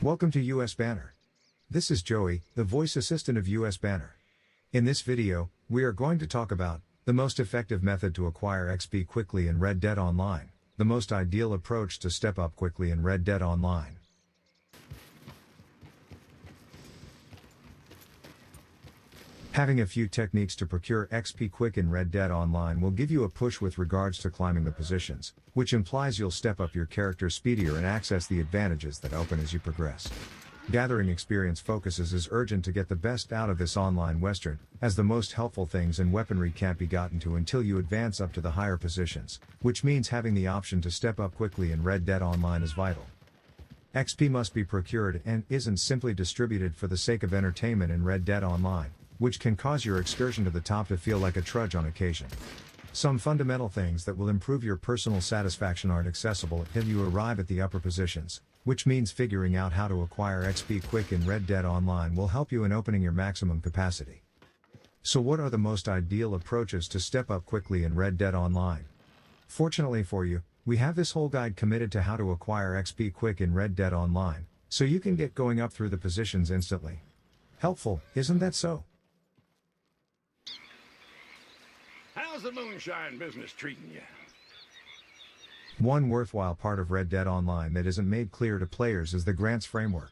Welcome to US Banner. This is Joey, the voice assistant of US Banner. In this video, we are going to talk about the most effective method to acquire XP quickly in Red Dead Online, the most ideal approach to step up quickly in Red Dead Online. Having a few techniques to procure XP quick in Red Dead Online will give you a push with regards to climbing the positions, which implies you'll step up your character speedier and access the advantages that open as you progress. Gathering experience focuses is urgent to get the best out of this online western, as the most helpful things in weaponry can't be gotten to until you advance up to the higher positions, which means having the option to step up quickly in Red Dead Online is vital. XP must be procured and isn't simply distributed for the sake of entertainment in Red Dead Online, which can cause your excursion to the top to feel like a trudge on occasion. Some fundamental things that will improve your personal satisfaction aren't accessible until you arrive at the upper positions, which means figuring out how to acquire XP quick in Red Dead Online will help you in opening your maximum capacity. So what are the most ideal approaches to step up quickly in Red Dead Online? Fortunately for you, we have this whole guide committed to how to acquire XP quick in Red Dead Online, so you can get going up through the positions instantly. Helpful, isn't that so? How's the moonshine business treating you? One worthwhile part of Red Dead Online that isn't made clear to players is the grants framework.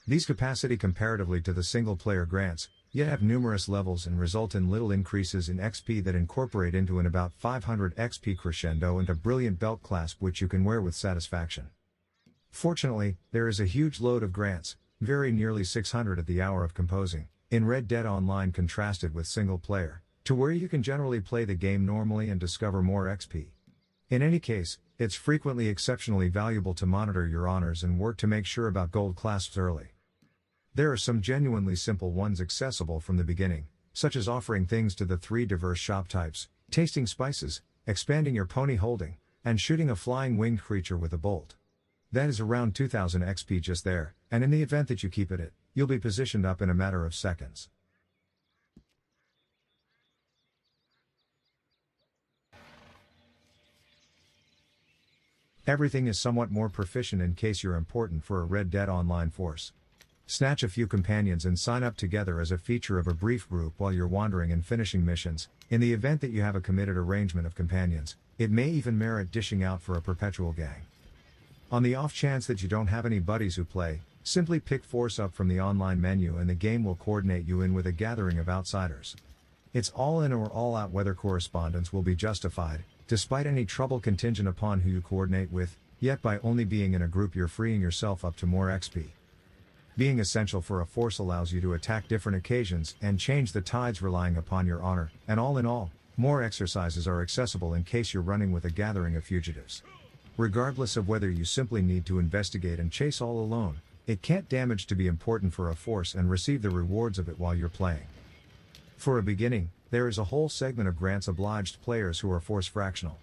These capacity comparatively to the single-player grants, yet have numerous levels and result in little increases in XP that incorporate into an about 500 XP crescendo and a brilliant belt clasp which you can wear with satisfaction. Fortunately, there is a huge load of grants, very nearly 600 at the hour of composing, in Red Dead Online contrasted with single-player, to where you can generally play the game normally and discover more XP. In any case, it's frequently exceptionally valuable to monitor your honors and work to make sure about gold clasps early. There are some genuinely simple ones accessible from the beginning, such as offering things to the 3 diverse shop types, tasting spices, expanding your pony holding, and shooting a flying winged creature with a bolt. That is around 2000 XP just there, and in the event that you keep at it, you'll be positioned up in a matter of seconds. Everything is somewhat more proficient in case you're important for a Red Dead Online force. Snatch a few companions and sign up together as a feature of a brief group while you're wandering and finishing missions. In the event that you have a committed arrangement of companions, it may even merit dishing out for a perpetual gang. On the off chance that you don't have any buddies who play, simply pick force up from the online menu and the game will coordinate you in with a gathering of outsiders. It's all in or all out whether correspondence will be justified, despite any trouble contingent upon who you coordinate with, yet by only being in a group you're freeing yourself up to more XP. Being essential for a force allows you to attack different occasions and change the tides relying upon your honor, and all in all, more exercises are accessible in case you're running with a gathering of fugitives. Regardless of whether you simply need to investigate and chase all alone, it can't damage to be important for a force and receive the rewards of it while you're playing. For a beginning, there is a whole segment of grants obliged players who are force fractional.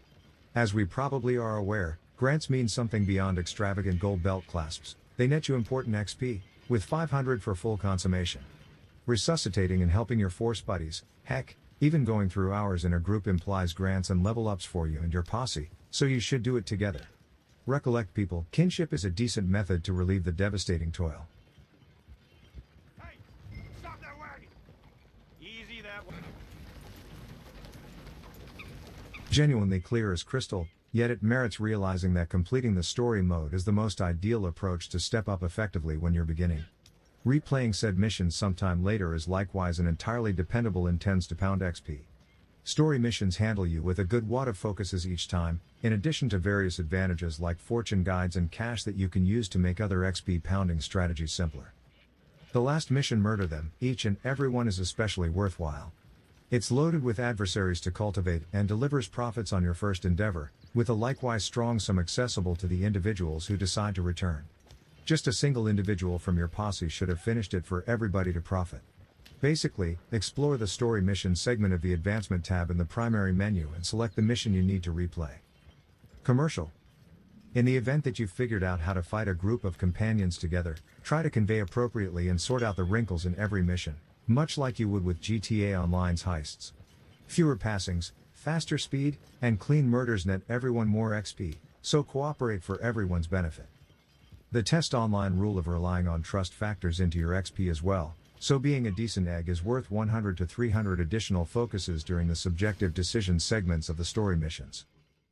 As we probably are aware, grants mean something beyond extravagant gold belt clasps. They net you important XP, with 500 for full consummation. Resuscitating and helping your force buddies, heck, even going through hours in a group implies grants and level ups for you and your posse, so you should do it together. Recollect people, kinship is a decent method to relieve the devastating toil. Hey, stop that wagon! Easy that way. Genuinely clear as crystal, yet it merits realizing that completing the story mode is the most ideal approach to step up effectively when you're beginning. Replaying said missions sometime later is likewise an entirely dependable and tends to pound XP. Story missions handle you with a good wad of focuses each time, in addition to various advantages like fortune guides and cash that you can use to make other XP pounding strategies simpler. The last mission, murder them, each and every one is especially worthwhile. It's loaded with adversaries to cultivate and delivers profits on your first endeavor, with a likewise strong sum accessible to the individuals who decide to return. Just a single individual from your posse should have finished it for everybody to profit. Basically, explore the story mission segment of the advancement tab in the primary menu and select the mission you need to replay. Commercial. In the event that you've figured out how to fight a group of companions together, try to convey appropriately and sort out the wrinkles in every mission, much like you would with GTA Online's heists. Fewer passings, faster speed, and clean murders net everyone more XP, so cooperate for everyone's benefit. The test online rule of relying on trust factors into your XP as well, so being a decent egg is worth 100 to 300 additional focuses during the subjective decision segments of the story missions.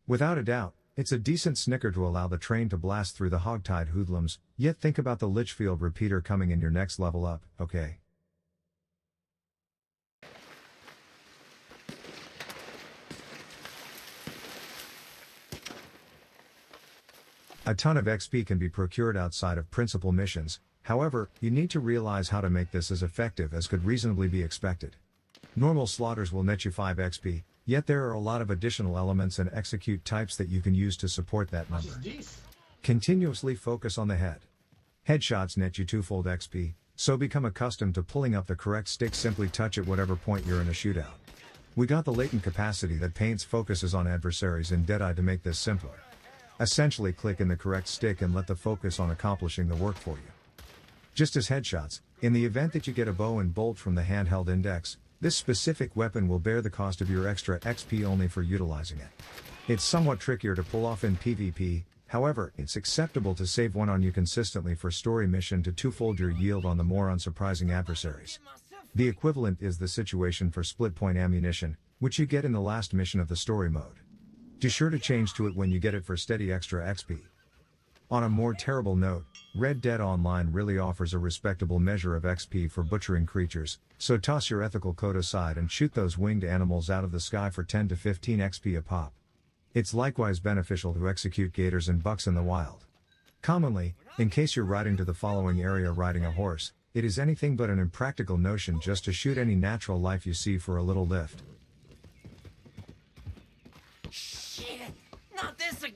Without a doubt, it's a decent snicker to allow the train to blast through the hogtied hoodlums, yet think about the Litchfield repeater coming in your next level up, okay? A ton of XP can be procured outside of principal missions, however, you need to realize how to make this as effective as could reasonably be expected. Normal slaughters will net you 5 XP, yet there are a lot of additional elements and execute types that you can use to support that number. Continuously focus on the head. Headshots net you 2-fold XP, so become accustomed to pulling up the correct stick, simply touch at whatever point you're in a shootout. We got the latent capacity that paints focuses on adversaries in Deadeye to make this simpler. Essentially click in the correct stick and let the focus on accomplishing the work for you. Just as headshots, in the event that you get a bow and bolt from the handheld index, this specific weapon will bear the cost of your extra XP only for utilizing it. It's somewhat trickier to pull off in PvP, however, it's acceptable to save one on you consistently for story mission to 2-fold your yield on the more unsurprising adversaries. The equivalent is the situation for split point ammunition, which you get in the last mission of the story mode. Be sure to change to it when you get it for steady extra XP. On a more terrible note, Red Dead Online really offers a respectable measure of XP for butchering creatures, so toss your ethical code aside and shoot those winged animals out of the sky for 10 to 15 XP a pop. It's likewise beneficial to execute gators and bucks in the wild. Commonly, in case you're riding to the following area riding a horse, it is anything but an impractical notion just to shoot any natural life you see for a little lift.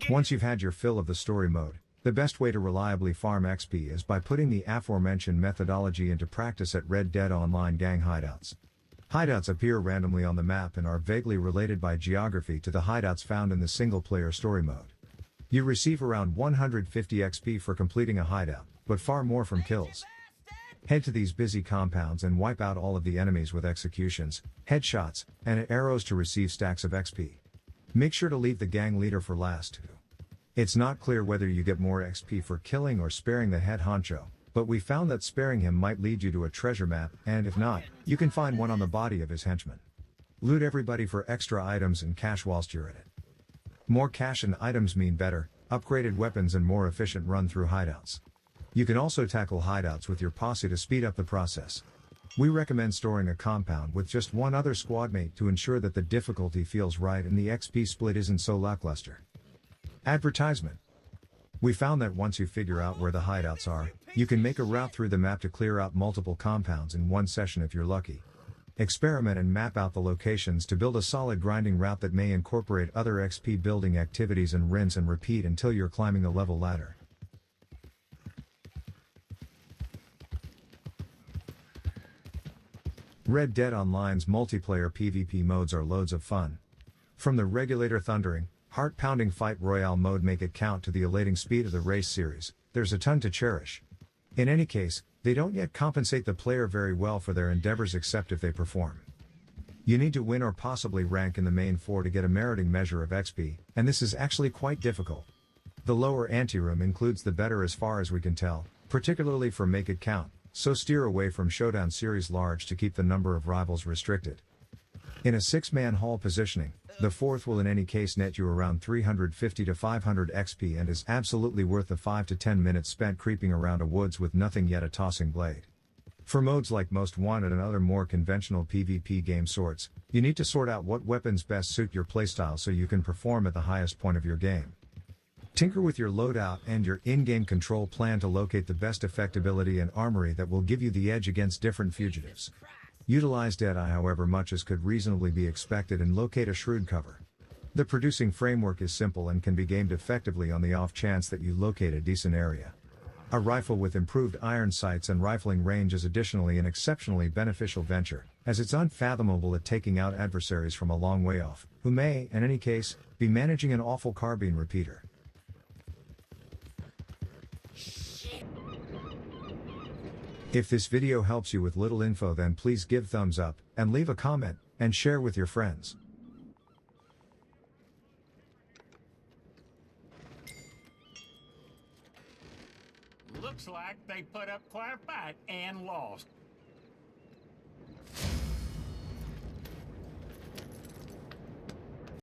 Once you've had your fill of the story mode, the best way to reliably farm XP is by putting the aforementioned methodology into practice at Red Dead Online gang hideouts. Hideouts appear randomly on the map and are vaguely related by geography to the hideouts found in the single-player story mode. You receive around 150 XP for completing a hideout, but far more from kills. Head to these busy compounds and wipe out all of the enemies with executions, headshots, and arrows to receive stacks of XP. Make sure to leave the gang leader for last too. It's not clear whether you get more XP for killing or sparing the head honcho, but we found that sparing him might lead you to a treasure map, and if not, you can find one on the body of his henchman. Loot everybody for extra items and cash whilst you're at it. More cash and items mean better, upgraded weapons and more efficient run-through hideouts. You can also tackle hideouts with your posse to speed up the process. We recommend storing a compound with just one other squad mate to ensure that the difficulty feels right and the XP split isn't so lackluster. Advertisement. We found that once you figure out where the hideouts are, you can make a route through the map to clear out multiple compounds in one session if you're lucky. Experiment and map out the locations to build a solid grinding route that may incorporate other XP building activities and rinse and repeat until you're climbing the level ladder. Red Dead Online's multiplayer PvP modes are loads of fun. From the regulator thundering, heart-pounding fight royale mode make it count to the elating speed of the race series, there's a ton to cherish. In any case, they don't yet compensate the player very well for their endeavors except if they perform. You need to win or possibly rank in the main 4 to get a meriting measure of XP, and this is actually quite difficult. The lower anteroom includes the better as far as we can tell, particularly for Make It Count, so steer away from Showdown Series Large to keep the number of rivals restricted. In a 6-man haul positioning, the 4th will in any case net you around 350 to 500 XP and is absolutely worth the 5 to 10 minutes spent creeping around a woods with nothing yet a tossing blade. For modes like Most Wanted and other more conventional PvP game sorts, you need to sort out what weapons best suit your playstyle so you can perform at the highest point of your game. Tinker with your loadout and your in-game control plan to locate the best effectability and armory that will give you the edge against different fugitives. Utilize Deadeye however much as could reasonably be expected and locate a shrewd cover. The producing framework is simple and can be gamed effectively on the off chance that you locate a decent area. A rifle with improved iron sights and rifling range is additionally an exceptionally beneficial venture, as it's unfathomable at taking out adversaries from a long way off, who may, in any case, be managing an awful carbine repeater. If this video helps you with little info, then please give thumbs up, and leave a comment, and share with your friends. Looks like they put up quite a fight and lost.